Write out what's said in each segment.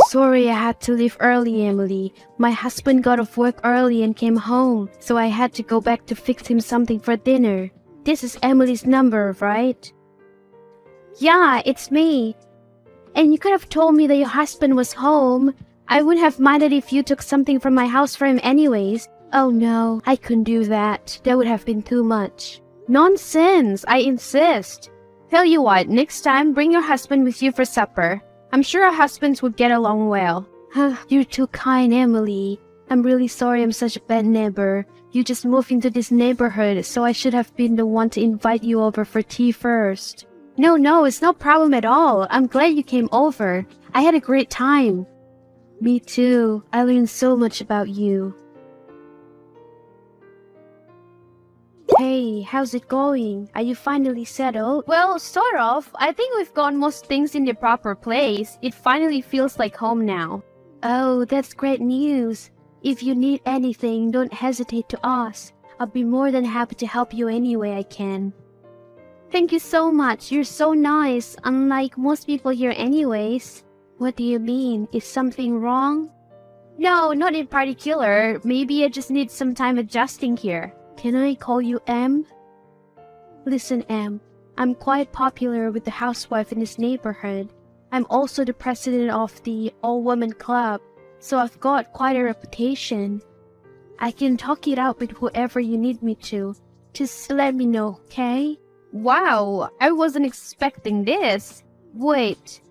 Sorry, I had to leave early, Emily. My husband got off work early and came home, so I had to go back to fix him something for dinner. This is Emily's number, right? Yeah, it's me. And you could have told me that your husband was home. I wouldn't have minded if you took something from my house for him anyways. Oh no, I couldn't do that. That would have been too much. Nonsense, I insist. Tell you what, next time bring your husband with you for supper. I'm sure our husbands would get along well. You're too kind, Emily. I'm really sorry I'm such a bad neighbor. You just moved into this neighborhood, so I should have been the one to invite you over for tea first. No, it's no problem at all. I'm glad you came over. I had a great time. Me too. I learned so much about you. Hey, how's it going? Are you finally settled? Well, sort of. I think we've got most things in the proper place. It finally feels like home now. Oh, that's great news. If you need anything, don't hesitate to ask. I'll be more than happy to help you any way I can. Thank you so much. You're so nice, unlike most people here anyways. What do you mean? Is something wrong? No, not in particular. Maybe I just need some time adjusting here. Can I call you Em? Listen, Em, I'm quite popular with the housewife in this neighborhood. I'm also the president of the all-woman club, so I've got quite a reputation. I can talk it out with whoever you need me to. Just let me know, okay? Wow, I wasn't expecting this. Wait,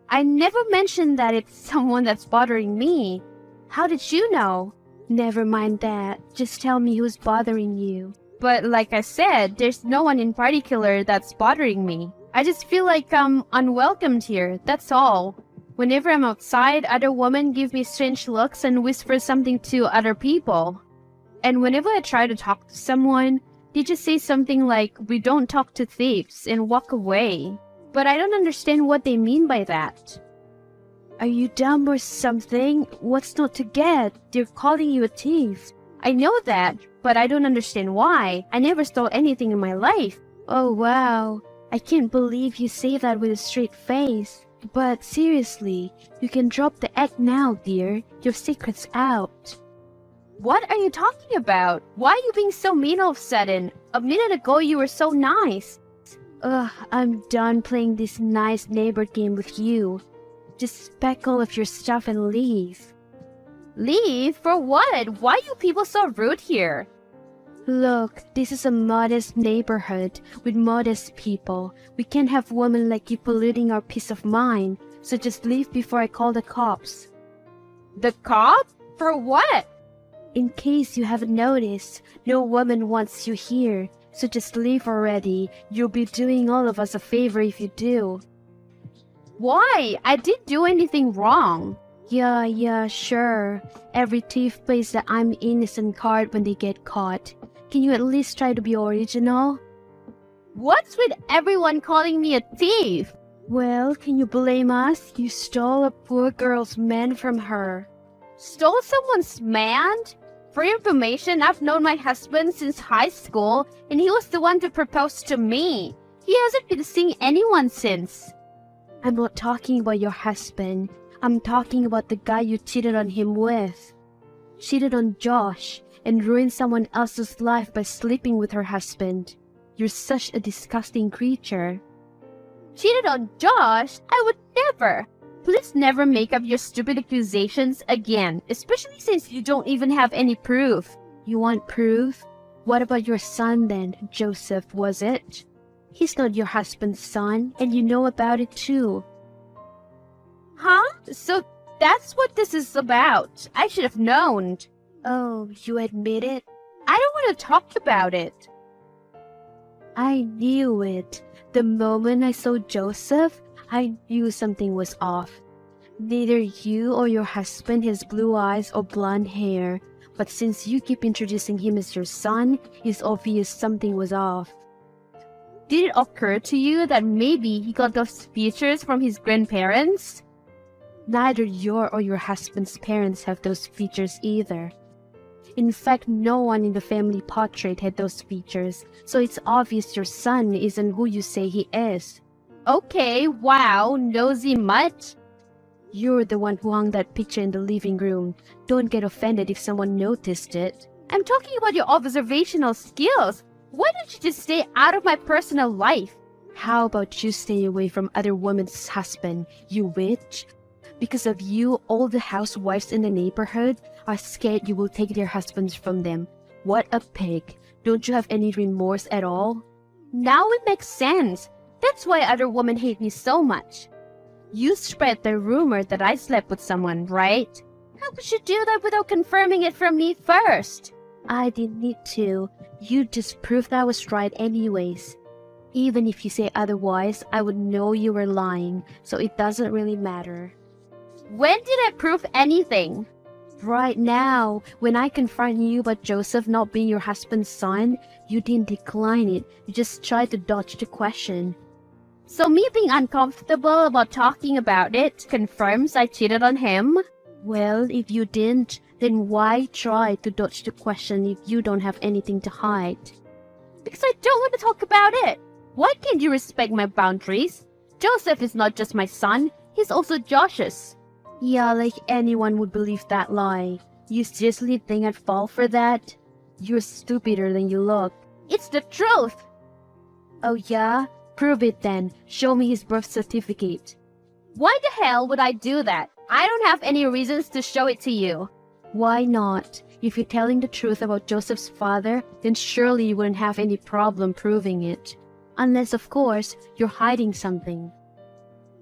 I never mentioned that it's someone that's bothering me. How did you know? Never mind that. Just tell me who's bothering you. But like I said, there's no one in particular that's bothering me. I just feel like I'm unwelcomed here, that's all. Whenever I'm outside, other women give me strange looks and whisper something to other people. And whenever I try to talk to someone, they just say something like, "We don't talk to thieves," and walk away. But I don't understand what they mean by that. Are you dumb or something? What's not to get? They're calling you a thief. I know that, but I don't understand why. I never stole anything in my life. Oh wow, I can't believe you say that with a straight face. But seriously, you can drop the act now, dear. Your secret's out. What are you talking about? Why are you being so mean all of a sudden? A minute ago you were so nice. Ugh, I'm done playing this nice neighbor game with you. Just pack all of your stuff and leave. Leave? For what? Why are you people so rude here? Look, this is a modest neighborhood with modest people. We can't have women like you polluting our peace of mind. So just leave before I call the cops. The cop? For what? In case you haven't noticed, no woman wants you here. So just leave already. You'll be doing all of us a favor if you do. Why? I didn't do anything wrong. Yeah, sure. Every thief plays the I'm innocent card when they get caught. Can you at least try to be original? What's with everyone calling me a thief? Well, can you blame us? You stole a poor girl's man from her. Stole someone's man? For your information, I've known my husband since high school, and he was the one to propose to me. He hasn't been seeing anyone since. I'm not talking about your husband. I'm talking about the guy you cheated on him with. Cheated on Josh and ruined someone else's life by sleeping with her husband. You're such a disgusting creature. Cheated on Josh? I would never. Please never make up your stupid accusations again, especially since you don't even have any proof. You want proof? What about your son then, Joseph, was it? He's not your husband's son, and you know about it too. Huh? So that's what this is about. I should have known. Oh, you admit it? I don't want to talk about it. I knew it. The moment I saw Joseph, I knew something was off. Neither you or your husband has blue eyes or blonde hair, but since you keep introducing him as your son, it's obvious something was off. Did it occur to you that maybe he got those features from his grandparents? Neither your or your husband's parents have those features either. In fact, no one in the family portrait had those features, so it's obvious your son isn't who you say he is. Okay, wow, nosy mutt. You're the one who hung that picture in the living room. Don't get offended if someone noticed it. I'm talking about your observational skills. Why don't you just stay out of my personal life? How about you stay away from other women's husband, you witch? Because of you, all the housewives in the neighborhood are scared you will take their husbands from them. What a pig. Don't you have any remorse at all? Now it makes sense. That's why other women hate me so much. You spread the rumor that I slept with someone, right? How could you do that without confirming it from me first? I didn't need to. You just proved I was right anyways. Even if you say otherwise, I would know you were lying, so it doesn't really matter. When did I prove anything? Right now, when I confront you about Joseph not being your husband's son, you didn't decline it. You just tried to dodge the question. So me being uncomfortable about talking about it confirms I cheated on him? Well, if you didn't, then why try to dodge the question if you don't have anything to hide? Because I don't want to talk about it. Why can't you respect my boundaries? Joseph is not just my son, he's also Josh's. Yeah, like anyone would believe that lie. You seriously think I'd fall for that? You're stupider than you look. It's the truth! Oh yeah? Prove it then. Show me his birth certificate. Why the hell would I do that? I don't have any reasons to show it to you. Why not? If you're telling the truth about Joseph's father, then surely you wouldn't have any problem proving it. Unless, of course, you're hiding something.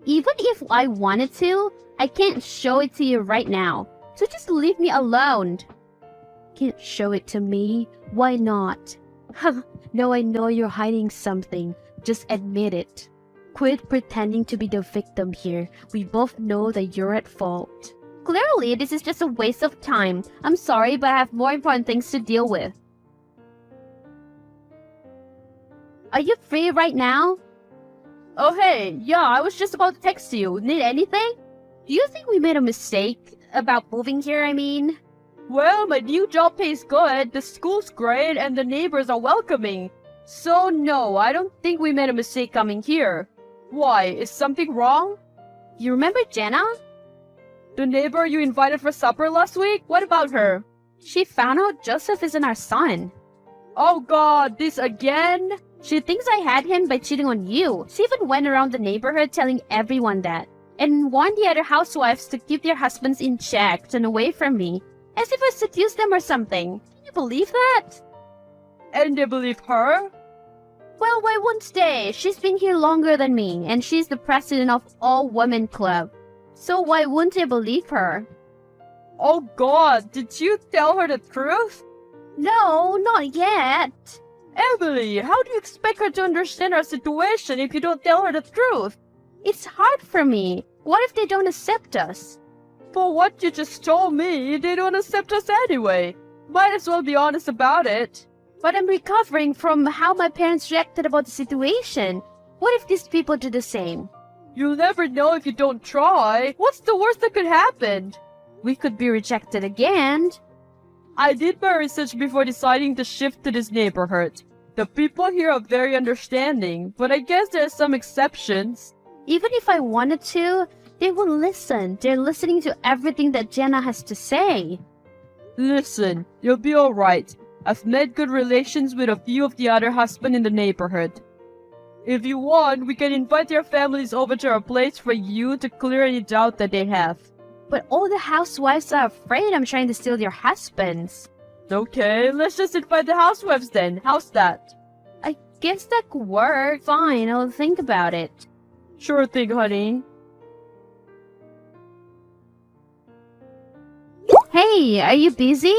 Even if I wanted to, I can't show it to you right now. So just leave me alone. Can't show it to me? Why not? No, I know you're hiding something. Just admit it. Quit pretending to be the victim here. We both know that you're at fault. Clearly, this is just a waste of time. I'm sorry, but I have more important things to deal with. Are you free right now? Oh hey, yeah, I was just about to text you. Need anything? Do you think we made a mistake about moving here, I mean? Well, my new job pays good, the school's great, and the neighbors are welcoming. So no, I don't think we made a mistake coming here. Why, is something wrong? You remember Jenna? The neighbor you invited for supper last week? What about her? She found out Joseph isn't our son. Oh god, this again? She thinks I had him by cheating on you. She even went around the neighborhood telling everyone that. And warned the other housewives to keep their husbands in check and away from me. As if I seduced them or something. Can you believe that? And they believe her? Well, why wouldn't they? She's been here longer than me, and she's the president of All Women Club. So why wouldn't they believe her? Oh god, did you tell her the truth? No, not yet. Emily, how do you expect her to understand our situation if you don't tell her the truth? It's hard for me. What if they don't accept us? For what you just told me, they don't accept us anyway. Might as well be honest about it. But I'm recovering from how my parents reacted about the situation. What if these people do the same? You'll never know if you don't try. What's the worst that could happen? We could be rejected again. I did my research before deciding to shift to this neighborhood. The people here are very understanding, but I guess there are some exceptions. Even if I wanted to, they won't listen. They're listening to everything that Jenna has to say. Listen, you'll be alright. I've made good relations with a few of the other husbands in the neighborhood. If you want, we can invite their families over to our place for you to clear any doubt that they have. But all the housewives are afraid I'm trying to steal their husbands. Okay, let's just invite the housewives then. How's that? I guess that could work. Fine, I'll think about it. Sure thing, honey. Hey, are you busy?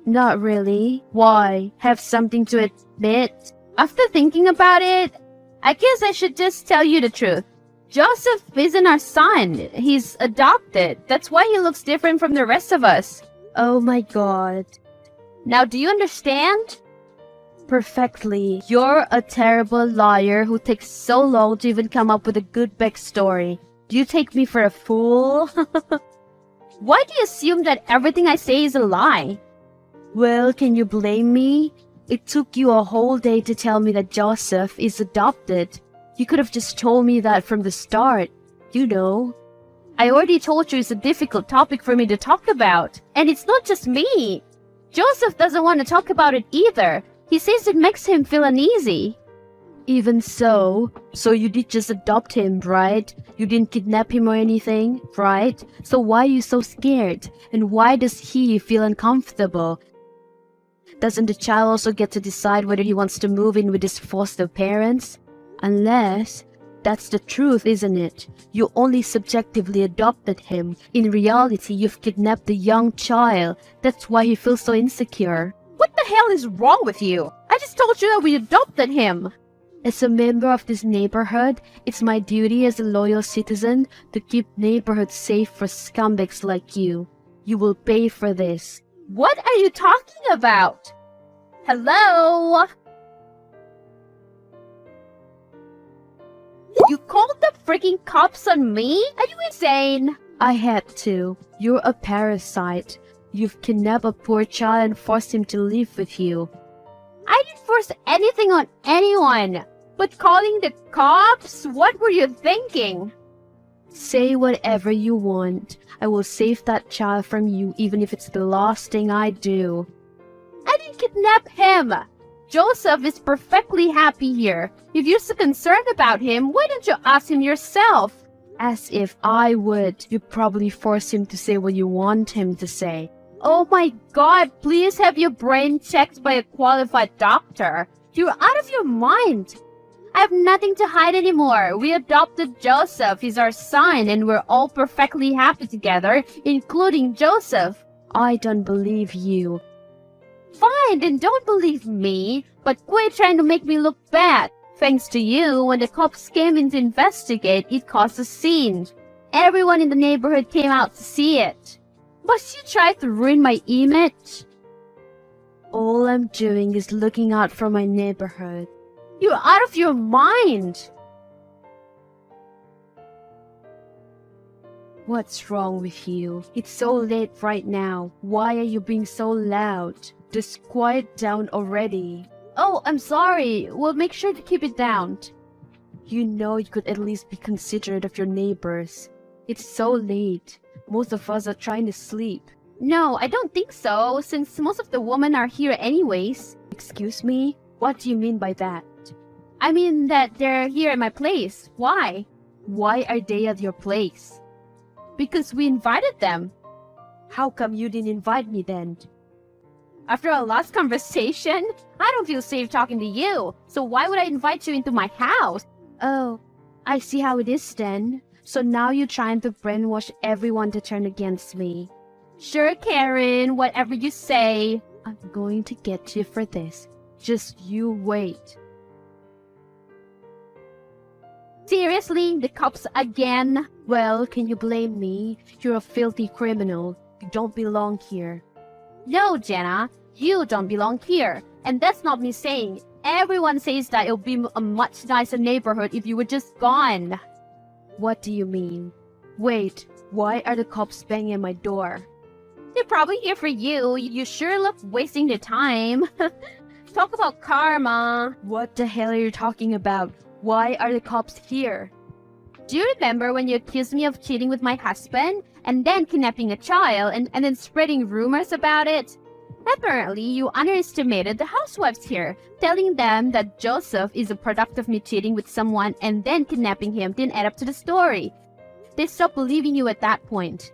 Not really. Why? Have something to admit? After thinking about it, I guess I should just tell you the truth. Joseph isn't our son. He's adopted. That's why he looks different from the rest of us. Oh my god. Now, do you understand? Perfectly. You're a terrible liar who takes so long to even come up with a good backstory. Do you take me for a fool? Why do you assume that everything I say is a lie? Well, can you blame me? It took you a whole day to tell me that Joseph is adopted. You could have just told me that from the start. You know. I already told you it's a difficult topic for me to talk about. And it's not just me. Joseph doesn't want to talk about it either. He says it makes him feel uneasy. Even so you did just adopt him, right? You didn't kidnap him or anything, right? So why are you so scared? And why does he feel uncomfortable? Doesn't the child also get to decide whether he wants to move in with his foster parents? Unless, that's the truth, isn't it? You only subjectively adopted him. In reality, you've kidnapped the young child. That's why he feels so insecure. What the hell is wrong with you? I just told you that we adopted him. As a member of this neighborhood, it's my duty as a loyal citizen to keep neighborhood safe for scumbags like you. You will pay for this. What are you talking about? Hello? You called the freaking cops on me? Are you insane? I had to. You're a parasite. You've kidnapped a poor child and forced him to live with you. I didn't force anything on anyone. But calling the cops? What were you thinking? Say whatever you want. I will save that child from you even if it's the last thing I do. I didn't kidnap him. Joseph is perfectly happy here. If you're so concerned about him, why don't you ask him yourself? As if I would. You probably force him to say what you want him to say. Oh my god, please have your brain checked by a qualified doctor. You're out of your mind. I have nothing to hide anymore. We adopted Joseph. He's our son and we're all perfectly happy together, including Joseph. I don't believe you. Fine, then don't believe me, but quit trying to make me look bad. Thanks to you, when the cops came in to investigate, it caused a scene. Everyone in the neighborhood came out to see it. But you tried to ruin my image? All I'm doing is looking out for my neighborhood. You're out of your mind! What's wrong with you? It's so late right now. Why are you being so loud? Just quiet down already. Oh, I'm sorry. We'll make sure to keep it down. You know you could at least be considerate of your neighbors. It's so late. Most of us are trying to sleep. No, I don't think so, since most of the women are here anyways. Excuse me? What do you mean by that? I mean that they're here at my place. Why? Why are they at your place? Because we invited them. How come you didn't invite me then? After our last conversation, I don't feel safe talking to you. So why would I invite you into my house? Oh, I see how it is then. So now you're trying to brainwash everyone to turn against me. Sure, Karen, whatever you say. I'm going to get you for this. Just you wait. Seriously? The cops again? Well, can you blame me? You're a filthy criminal. You don't belong here. No, Jenna, you don't belong here. And that's not me saying. Everyone says that it'll be a much nicer neighborhood if you were just gone. What do you mean? Wait, why are the cops banging at my door? They're probably here for you. You sure look wasting their time. Talk about karma. What the hell are you talking about? Why are the cops here? Do you remember when you accused me of cheating with my husband and then kidnapping a child and then spreading rumors about it? Apparently, you underestimated the housewives here, telling them that Joseph is a product of me cheating with someone and then kidnapping him didn't add up to the story. They stopped believing you at that point.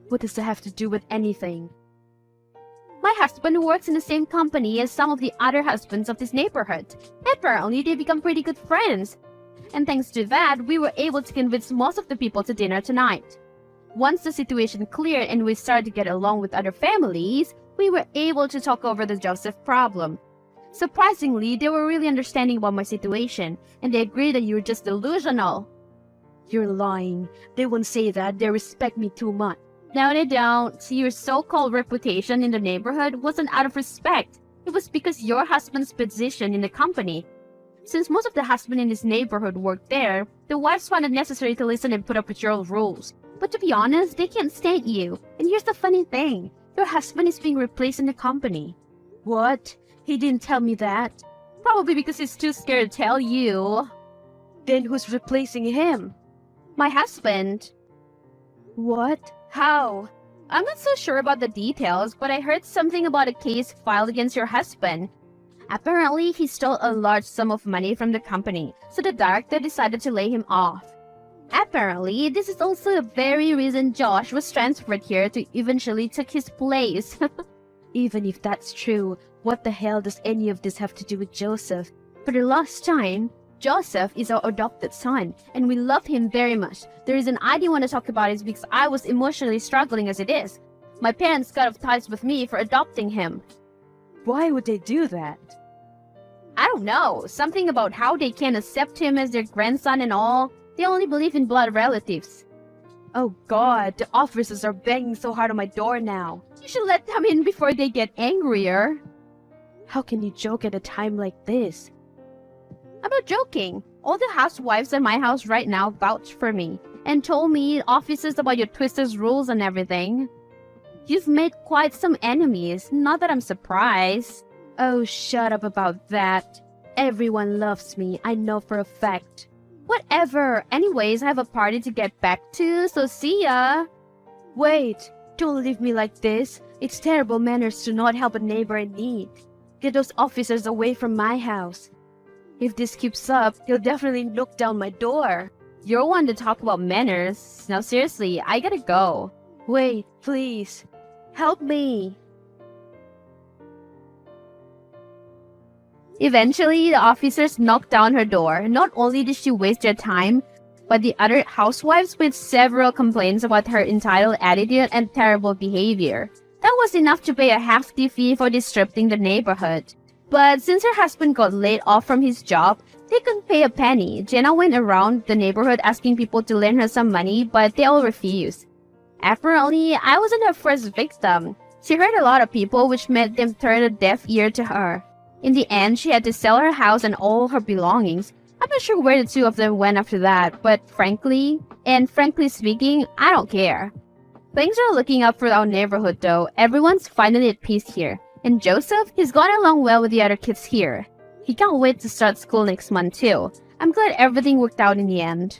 What does that have to do with anything? My husband works in the same company as some of the other husbands of this neighborhood. Apparently, they become pretty good friends. And thanks to that, we were able to convince most of the people to dinner tonight. Once the situation cleared and we started to get along with other families, we were able to talk over the Joseph problem. Surprisingly, they were really understanding about my situation, and they agreed that you were just delusional. You're lying. They won't say that. They respect me too much. No, they don't. Your so-called reputation in the neighborhood wasn't out of respect. It was because your husband's position in the company. Since most of the husbands in this neighborhood worked there, the wives found it necessary to listen and put up with your old rules. But to be honest, they can't stand you. And here's the funny thing. Your husband is being replaced in the company. What? He didn't tell me that. Probably because he's too scared to tell you. Then who's replacing him? My husband. What? How? I'm not so sure about the details, but I heard something about a case filed against your husband. Apparently, he stole a large sum of money from the company, so the director decided to lay him off. Apparently, this is also the very reason Josh was transferred here to eventually take his place. Even if that's true, what the hell does any of this have to do with Joseph? For the last time, Joseph is our adopted son, and we love him very much. The reason I didn't want to talk about it is because I was emotionally struggling as it is. My parents cut off ties with me for adopting him. Why would they do that? I don't know, something about how they can't accept him as their grandson and all. They only believe in blood relatives. Oh God, the officers are banging so hard on my door now. You should let them in before they get angrier. How can you joke at a time like this? I'm not joking. All the housewives at my house right now vouch for me and told me officers about your twisted rules and everything. You've made quite some enemies, not that I'm surprised. Oh, shut up about that. Everyone loves me, I know for a fact. Whatever. Anyways, I have a party to get back to, so see ya. Wait, don't leave me like this. It's terrible manners to not help a neighbor in need. Get those officers away from my house. If this keeps up, he'll definitely knock down my door. You're one to talk about manners. Now seriously, I gotta go. Wait, please. Help me. Eventually, the officers knocked down her door. Not only did she waste their time, but the other housewives made several complaints about her entitled attitude and terrible behavior. That was enough to pay a hefty fee for disrupting the neighborhood. But since her husband got laid off from his job, they couldn't pay a penny. Jenna went around the neighborhood asking people to lend her some money, but they all refused. Apparently, I wasn't her first victim. She hurt a lot of people, which made them turn a deaf ear to her. In the end, she had to sell her house and all her belongings. I'm not sure where the two of them went after that, but frankly speaking, I don't care. Things are looking up for our neighborhood though. Everyone's finally at peace here. And Joseph, he's gone along well with the other kids here. He can't wait to start school next month too. I'm glad everything worked out in the end.